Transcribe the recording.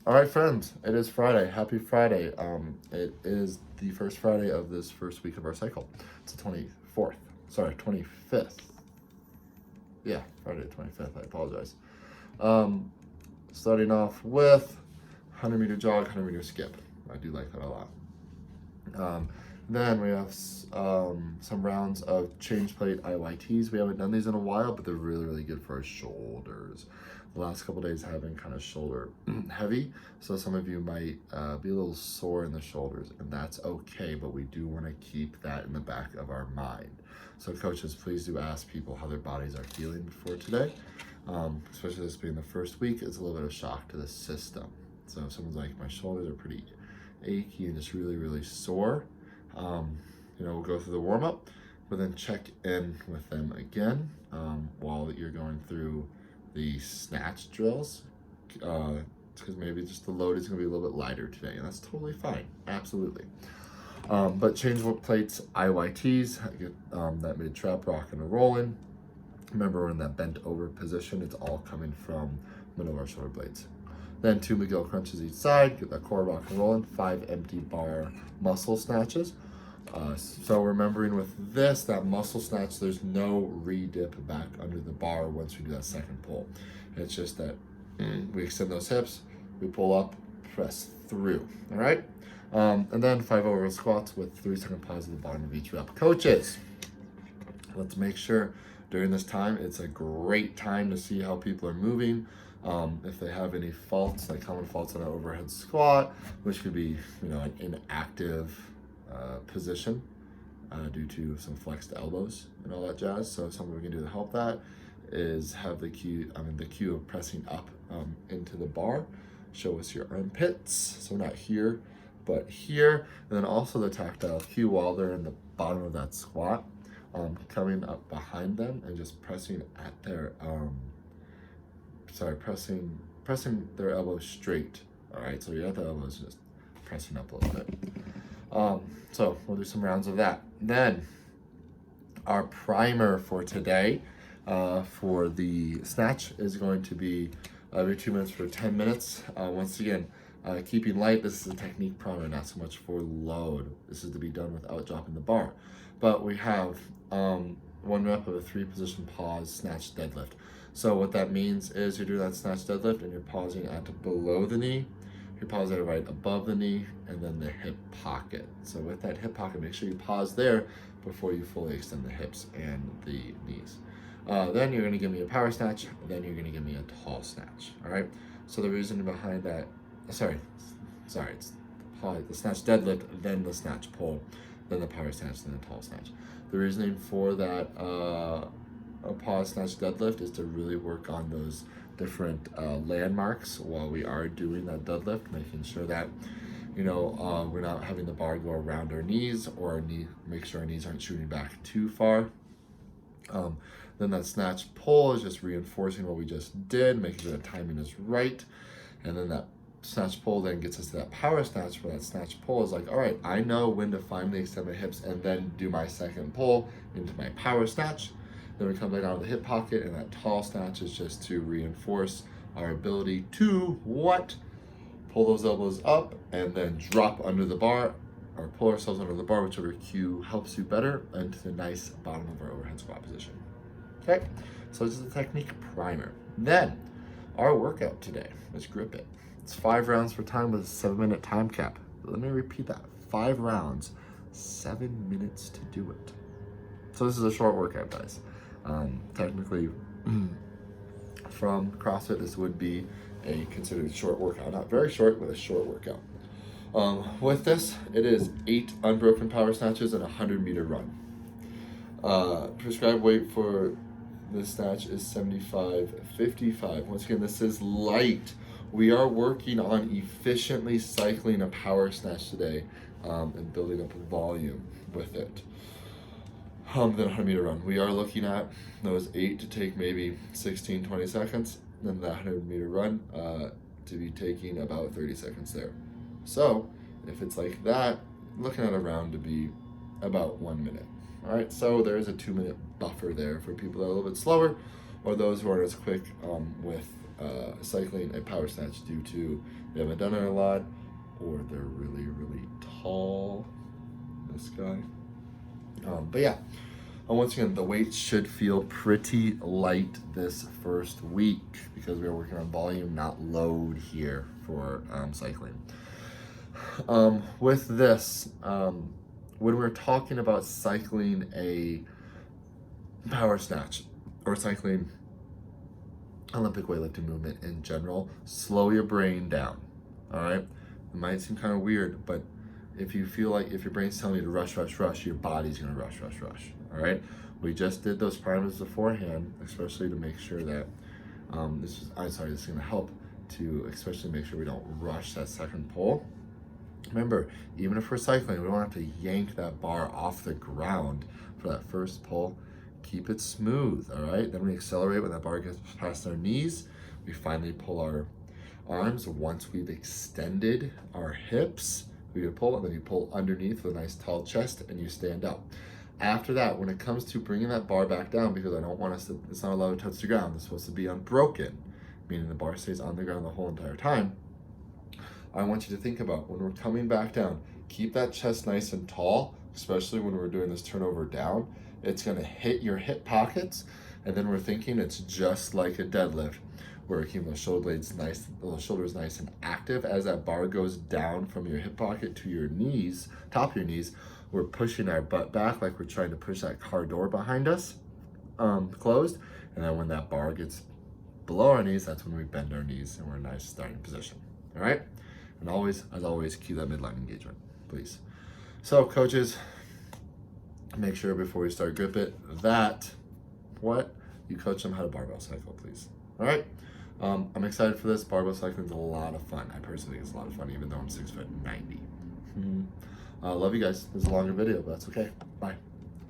All right, friends, it is Friday. Happy Friday. It is the first Friday of this first week of our cycle. It's the 24th. Sorry, 25th. Yeah, Friday the 25th. I apologize. Starting off with 100-meter jog, 100-meter skip. I do like that a lot. Then we have some rounds of change plate IYTs. We haven't done these in a while, but they're really, really good for our shoulders. The last couple days have been kind of shoulder heavy, so some of you might be a little sore in the shoulders, and that's okay, but we do want to keep that in the back of our mind. So coaches, please do ask people how their bodies are feeling before today. Especially this being the first week, it's a little bit of shock to the system. So if someone's like, my shoulders are pretty achy and just really, really sore, we'll go through the warm-up, but then check in with them again while you're going through the snatch drills, because maybe just the load is going to be a little bit lighter today, and that's totally fine, absolutely. But change plates, IYTs, get that mid-trap rocking and rolling. Remember, we're in that bent over position. It's all coming from middle of our shoulder blades. Then 2 McGill crunches each side, get that core rock and rolling, 5 empty bar muscle snatches. So remembering with this, that muscle snatch, there's no re-dip back under the bar once we do that second pull. It's just that we extend those hips, we pull up, press through, all right? And then 5 overhead squats with 3-second pause at the bottom of each rep. Coaches, let's make sure during this time, it's a great time to see how people are moving. If they have any faults, like common faults on an overhead squat, which could be, an inactive position due to some flexed elbows and all that jazz. So something we can do to help that is have the cue of pressing up into the bar. Show us your armpits. So not here, but here. And then also the tactile cue while they're in the bottom of that squat, coming up behind them and just pressing at their pressing their elbows straight. All right, so you're at the elbows, just pressing up a little bit. So we'll do some rounds of that. Then our primer for today for the snatch is going to be every 2 minutes for 10 minutes. Once again, keeping light. This is a technique primer, not so much for load. This is to be done without dropping the bar. But we have 1 rep of a 3-position pause snatch deadlift. So what that means is you're doing that snatch deadlift and you're pausing at below the knee, you're pausing right above the knee, and then the hip pocket. So with that hip pocket, make sure you pause there before you fully extend the hips and the knees. Then you're gonna give me a power snatch, then you're gonna give me a tall snatch, all right? So the reason behind that, it's the snatch deadlift, then the snatch pull, then the power snatch, then the tall snatch. The reasoning for that a pause snatch deadlift is to really work on those different landmarks while we are doing that deadlift, making sure that we're not having the bar go around our knees, or make sure our knees aren't shooting back too far. Then that snatch pull is just reinforcing what we just did, making sure the timing is right. And then that snatch pull then gets us to that power snatch, where that snatch pull is like, all right, I know when to finally extend my hips and then do my second pull into my power snatch. Then we come back down to the hip pocket, and that tall snatch is just to reinforce our ability to pull those elbows up and then drop under the bar, or pull ourselves under the bar, whichever cue helps you better, into the nice bottom of our overhead squat position. Okay, so this is the technique primer. Then our workout today is grip it. It's 5 rounds for time with a 7-minute time cap. Let me repeat that: 5 rounds, 7 minutes to do it. So this is a short workout, guys. Technically, from CrossFit, this would be considered a short workout. Not very short, but a short workout. With this, it is 8 unbroken power snatches and a 100-meter run. Prescribed weight for this snatch is 75-55. Once again, this is light. We are working on efficiently cycling a power snatch today and building up volume with it. Then 100-meter run. We are looking at those 8 to take maybe 16-20 seconds, then that 100-meter run to be taking about 30 seconds there. So if it's like that, looking at a round to be about 1 minute. All right, so there is a 2-minute buffer there for people that are a little bit slower, or those who aren't as quick with cycling a power snatch due to they haven't done it a lot, or they're really, really tall. This guy. But yeah, once again, the weights should feel pretty light this first week because we're working on volume, not load here for cycling. With this, when we're talking about cycling a power snatch or cycling Olympic weightlifting movement in general, slow your brain down, all right? It might seem kind of weird, but if you feel like if your brain's telling you to rush, your body's gonna rush, all right? We just did those primers beforehand, especially to make sure that, this is gonna help to especially make sure we don't rush that second pull. Remember, even if we're cycling, we don't have to yank that bar off the ground for that first pull. Keep it smooth, all right? Then we accelerate when that bar gets past our knees. We finally pull our arms. Once we've extended our hips, we pull, and then you pull underneath with a nice tall chest, and you stand up. After that, when it comes to bringing that bar back down, because I don't want us to, it's not allowed to touch the ground. It's supposed to be unbroken, meaning the bar stays on the ground the whole entire time. I want you to think about when we're coming back down, keep that chest nice and tall, especially when we're doing this turnover down. It's gonna hit your hip pockets, and then we're thinking it's just like a deadlift. We're keeping those shoulder blades nice, those shoulders nice and active. As that bar goes down from your hip pocket to your knees, top of your knees, we're pushing our butt back like we're trying to push that car door behind us closed. And then when that bar gets below our knees, that's when we bend our knees and we're in a nice starting position. All right? And always, as always, cue that midline engagement, please. So coaches, make sure before you start grip it that you coach them how to barbell cycle, please. All right? I'm excited for this. Barbell cycling is a lot of fun. I personally think it's a lot of fun, even though I'm 6'90". Love you guys. This is a longer video, but that's okay. Bye.